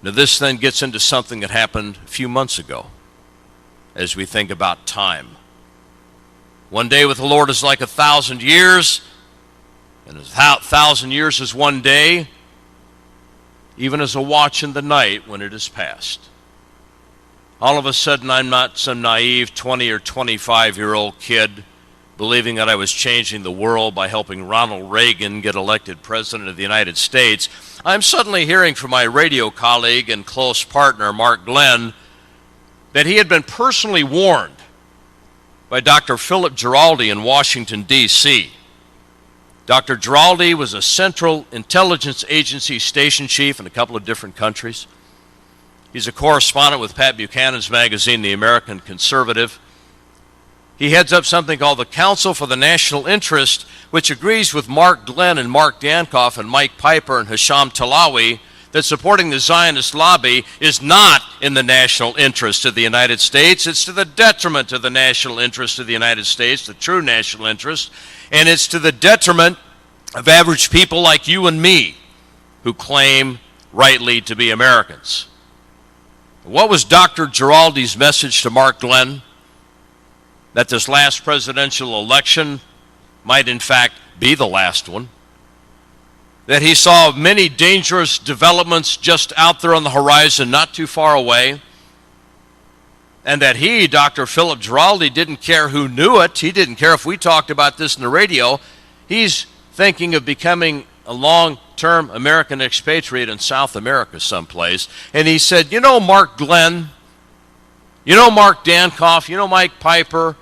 Now this then gets into something that happened a few months ago as we think about time. One day with the Lord is like 1,000 years, and 1,000 years is one day, even as a watch in the night when it is past. All of a sudden, I'm not some naive 20 or 25-year-old kid believing that I was changing the world by helping Ronald Reagan get elected President of the United States. I'm suddenly hearing from my radio colleague and close partner, Mark Glenn, that he had been personally warned by Dr. Philip Giraldi in Washington, D.C. Dr. Giraldi was a Central Intelligence Agency station chief in a couple of different countries. He's a correspondent with Pat Buchanan's magazine, The American Conservative. He heads up something called the Council for the National Interest, which agrees with Mark Glenn and Mark Dankof and Mike Piper and Hisham Talawi that supporting the Zionist lobby is not in the national interest of the United States. It's to the detriment of the national interest of the United States, the true national interest, and it's to the detriment of average people like you and me who claim rightly to be Americans. What was Dr. Giraldi's message to Mark Glenn? That this last presidential election might in fact be the last one. That he saw many dangerous developments just out there on the horizon, not too far away. And that he, Dr. Philip Giraldi, didn't care who knew it. He didn't care if we talked about this in the radio. He's thinking of becoming a long-term American expatriate in South America someplace. And he said, you know Mark Glenn, you know Mark Dankof, you know Mike Piper,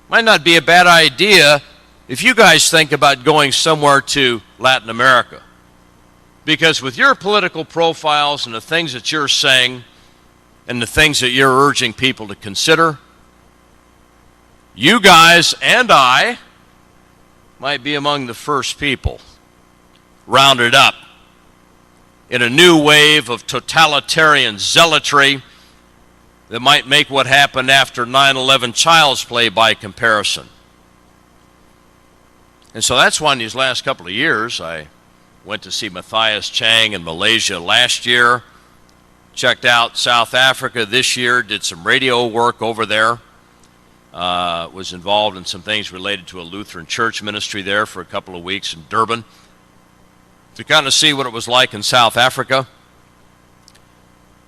might not be a bad idea if you guys think about going somewhere to Latin America. Because with your political profiles and the things that you're saying and the things that you're urging people to consider, you guys and I might be among the first people rounded up in a new wave of totalitarian zealotry that might make what happened after 9/11 child's play by comparison. And so that's why in these last couple of years I went to see Matthias Chang in Malaysia last year, checked out South Africa this year, did some radio work over there, was involved in some things related to a Lutheran church ministry there for a couple of weeks in Durban to kind of see what it was like in South Africa.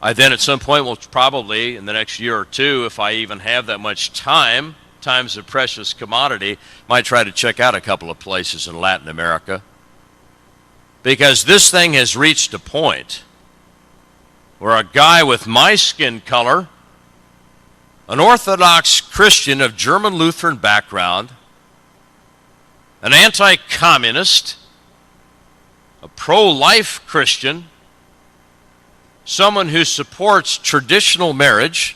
I then at some point will probably in the next year or two, if I even have that much time, time's a precious commodity, might try to check out a couple of places in Latin America. Because this thing has reached a point where a guy with my skin color, an Orthodox Christian of German Lutheran background, an anti-communist, a pro-life Christian, someone who supports traditional marriage,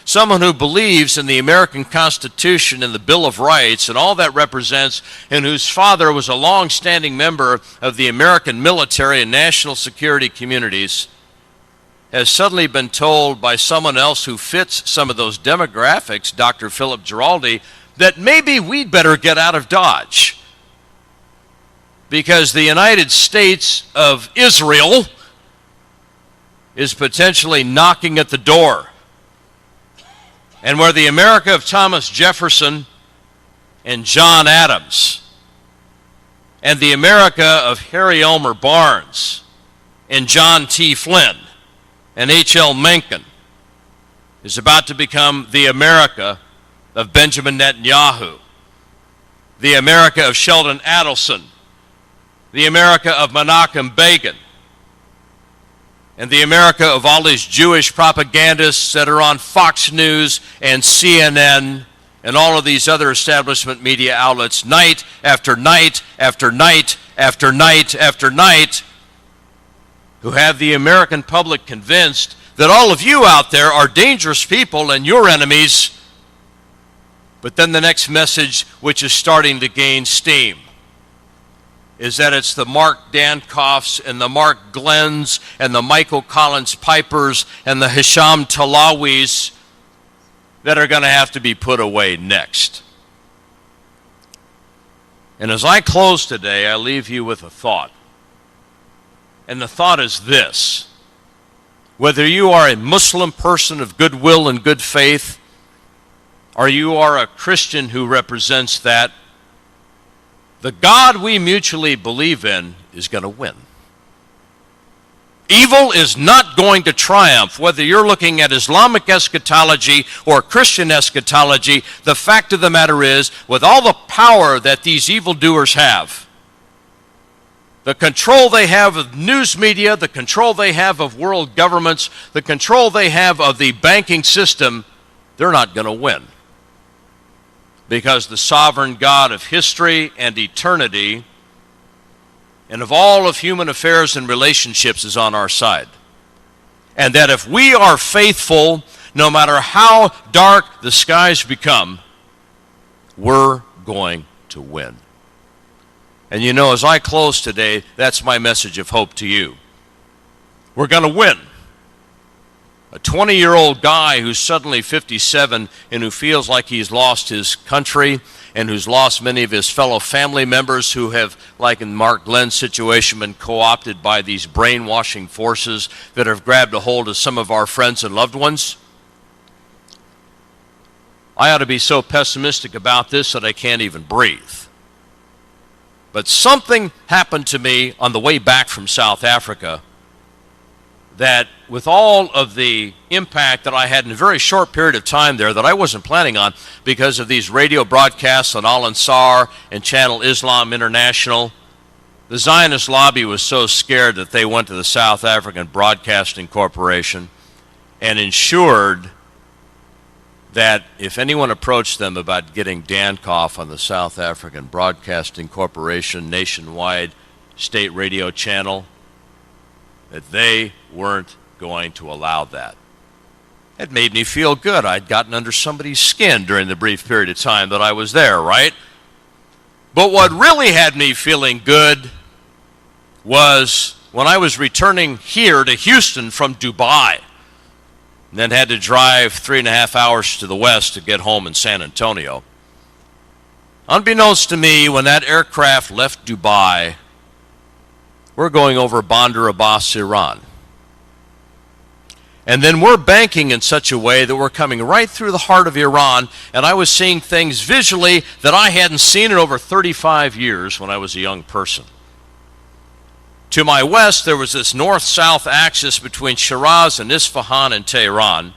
someone who believes in the American Constitution and the Bill of Rights and all that represents, and whose father was a long-standing member of the American military and national security communities, has suddenly been told by someone else who fits some of those demographics, Dr. Philip Giraldi, that maybe we'd better get out of Dodge because the United States of Israel is potentially knocking at the door. And where the America of Thomas Jefferson and John Adams and the America of Harry Elmer Barnes and John T. Flynn and H.L. Mencken is about to become the America of Benjamin Netanyahu, the America of Sheldon Adelson, the America of Menachem Begin, and the America of all these Jewish propagandists that are on Fox News and CNN and all of these other establishment media outlets night after night after night after night after night, who have the American public convinced that all of you out there are dangerous people and your enemies. But then the next message, which is starting to gain steam, is that it's the Mark Dankofs and the Mark Glenns and the Michael Collins Pipers and the Hisham Talawis that are going to have to be put away next. And as I close today, I leave you with a thought. And the thought is this: Whether you are a Muslim person of goodwill and good faith, or you are a Christian who represents that, the God we mutually believe in is going to win. Evil is not going to triumph. Whether you're looking at Islamic eschatology or Christian eschatology, the fact of the matter is, with all the power that these evildoers have, the control they have of news media, the control they have of world governments, the control they have of the banking system, they're not going to win. Because the sovereign God of history and eternity and of all of human affairs and relationships is on our side. And that if we are faithful, no matter how dark the skies become, we're going to win. And you know, as I close today, that's my message of hope to you. We're going to win. A 20-year-old guy who's suddenly 57 and who feels like he's lost his country and who's lost many of his fellow family members who have, like in Mark Glenn's situation, been co-opted by these brainwashing forces that have grabbed a hold of some of our friends and loved ones. I ought to be so pessimistic about this that I can't even breathe. But something happened to me on the way back from South Africa that, with all of the impact that I had in a very short period of time there that I wasn't planning on because of these radio broadcasts on Al Ansar and Channel Islam International, the Zionist lobby was so scared that they went to the South African Broadcasting Corporation and ensured that if anyone approached them about getting Dankof on the South African Broadcasting Corporation nationwide state radio channel, that they weren't going to allow that. It made me feel good. I'd gotten under somebody's skin during the brief period of time that I was there, right? But what really had me feeling good was when I was returning here to Houston from Dubai, and then had to drive 3.5 hours to the west to get home in San Antonio. Unbeknownst to me, when that aircraft left Dubai, we're going over Bandar Abbas, Iran. And then we're banking in such a way that we're coming right through the heart of Iran, and I was seeing things visually that I hadn't seen in over 35 years when I was a young person. To my west, there was this north-south axis between Shiraz and Isfahan and Tehran.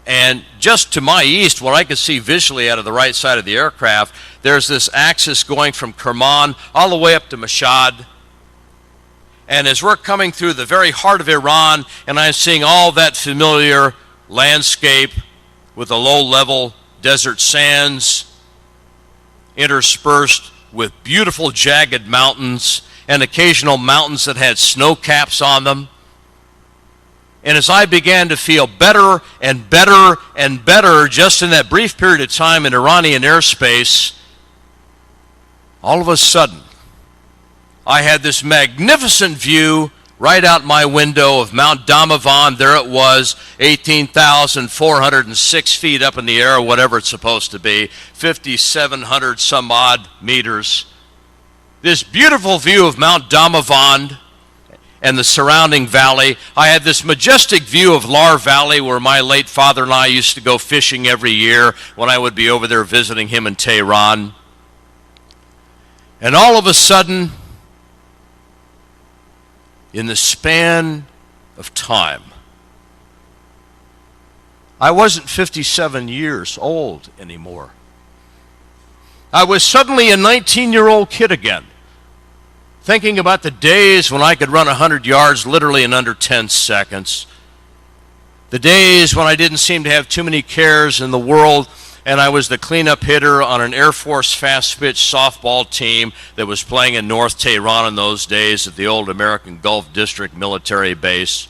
And just to my east, what I could see visually out of the right side of the aircraft, there's this axis going from Kerman all the way up to Mashhad. And as we're coming through the very heart of Iran, and I'm seeing all that familiar landscape with the low-level desert sands interspersed with beautiful jagged mountains and occasional mountains that had snow caps on them. And as I began to feel better and better and better just in that brief period of time in Iranian airspace, all of a sudden, I had this magnificent view right out my window of Mount Damavand. There it was, 18,406 feet up in the air, or whatever it's supposed to be, 5,700 some odd meters. This beautiful view of Mount Damavand and the surrounding valley. I had this majestic view of Lar Valley where my late father and I used to go fishing every year when I would be over there visiting him in Tehran. And all of a sudden, in the span of time, I wasn't 57 years old anymore. I was suddenly a 19-year-old kid again, thinking about the days when I could run 100 yards literally in under 10 seconds. The days when I didn't seem to have too many cares in the world, and I was the cleanup hitter on an Air Force fast-pitch softball team that was playing in North Tehran in those days at the old American Gulf District military base.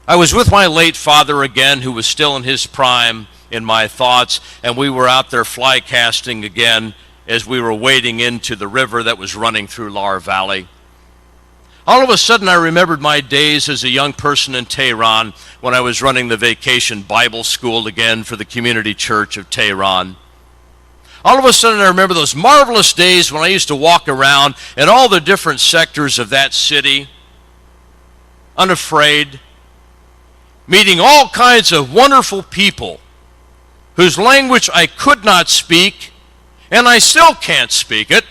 I was with my late father again, who was still in his prime in my thoughts, and we were out there fly casting again as we were wading into the river that was running through Lar Valley. All of a sudden, I remembered my days as a young person in Tehran when I was running the vacation Bible school again for the community church of Tehran. All of a sudden, I remember those marvelous days when I used to walk around in all the different sectors of that city, unafraid, meeting all kinds of wonderful people whose language I could not speak, and I still can't speak it,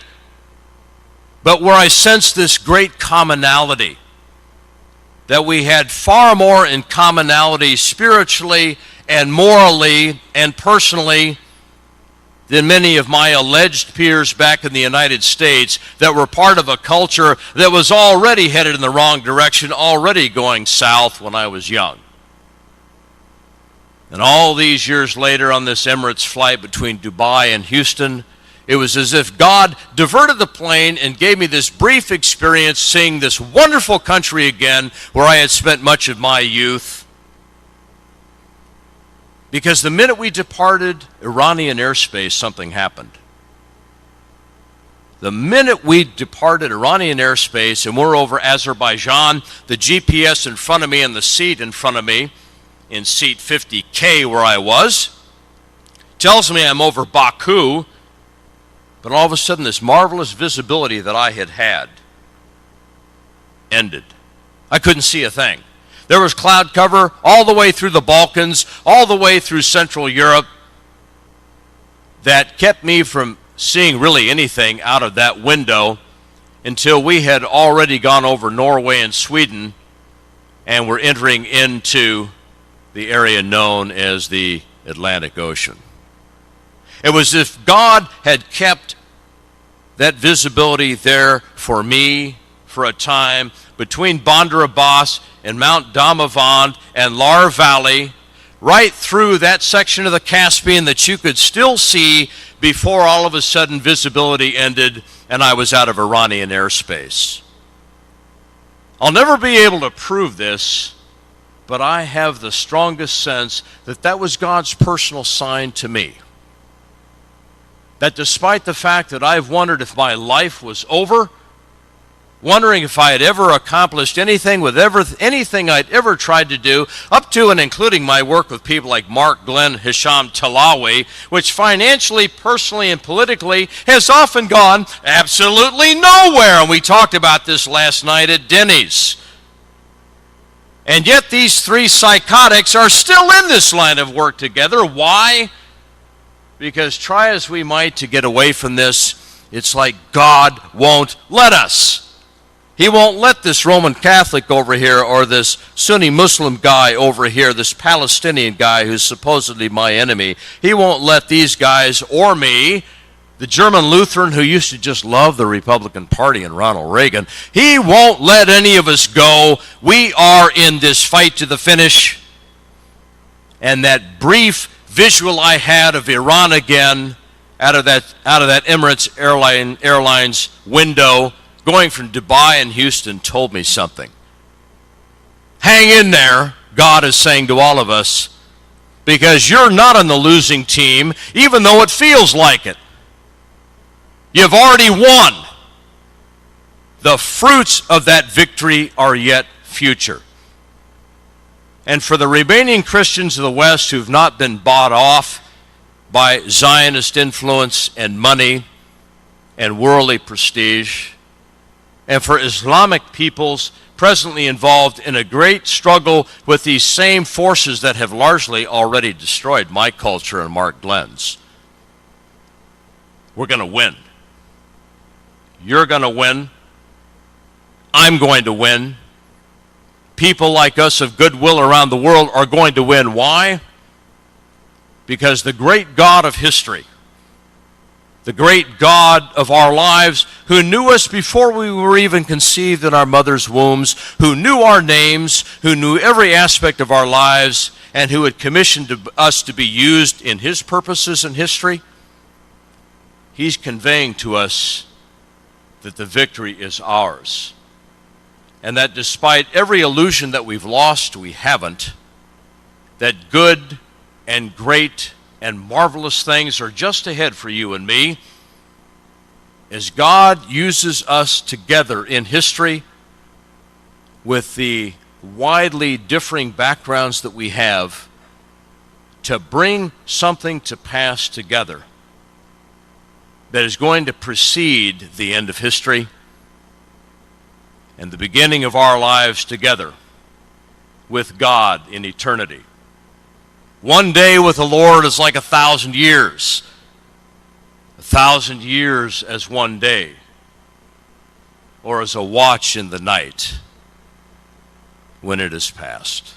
but where I sensed this great commonality, that we had far more in commonality spiritually and morally and personally than many of my alleged peers back in the United States that were part of a culture that was already headed in the wrong direction, already going south when I was young. And all these years later on this Emirates flight between Dubai and Houston, it was as if God diverted the plane and gave me this brief experience seeing this wonderful country again where I had spent much of my youth. Because the minute we departed Iranian airspace, something happened. The minute we departed Iranian airspace and we're over Azerbaijan, the GPS in front of me and the seat in front of me, in seat 50K where I was, tells me I'm over Baku, but all of a sudden this marvelous visibility that I had had ended. I couldn't see a thing. There was cloud cover all the way through the Balkans, all the way through Central Europe, that kept me from seeing really anything out of that window until we had already gone over Norway and Sweden and were entering into the area known as the Atlantic Ocean. It was as if God had kept that visibility there for me for a time between Bandar Abbas and Mount Damavand and Lar Valley, right through that section of the Caspian that you could still see before all of a sudden visibility ended and I was out of Iranian airspace. I'll never be able to prove this, but I have the strongest sense that that was God's personal sign to me. That despite the fact that I've wondered if my life was over, wondering if I had ever accomplished anything with anything I'd ever tried to do, up to and including my work with people like Mark Glenn, Hisham Talawi, which financially, personally, and politically has often gone absolutely nowhere. And we talked about this last night at Denny's. And yet these three psychotics are still in this line of work together. Why? Because try as we might to get away from this, it's like God won't let us. He won't let this Roman Catholic over here or this Sunni Muslim guy over here, this Palestinian guy who's supposedly my enemy. He won't let these guys or me, the German Lutheran who used to just love the Republican Party and Ronald Reagan, he won't let any of us go. We are in this fight to the finish. And that brief visual I had of Iran again out of that Emirates Airlines window going from Dubai and Houston told me something. Hang in there, God is saying to all of us, because you're not on the losing team, even though it feels like it. You've already won. The fruits of that victory are yet future. And for the remaining Christians of the West who've not been bought off by Zionist influence and money and worldly prestige, and for Islamic peoples presently involved in a great struggle with these same forces that have largely already destroyed my culture and Mark Glenn's, we're going to win. You're going to win. I'm going to win. People like us of goodwill around the world are going to win. Why? Because the great God of history, the great God of our lives, who knew us before we were even conceived in our mother's wombs, who knew our names, who knew every aspect of our lives, and who had commissioned us to be used in his purposes in history, he's conveying to us that the victory is ours. And that despite every illusion that we've lost, we haven't, that good and great and marvelous things are just ahead for you and me as God uses us together in history with the widely differing backgrounds that we have to bring something to pass together that is going to precede the end of history and the beginning of our lives together with God in eternity. One day with the Lord is like 1,000 years. 1,000 years as one day, or as a watch in the night when it is past.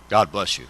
God bless you.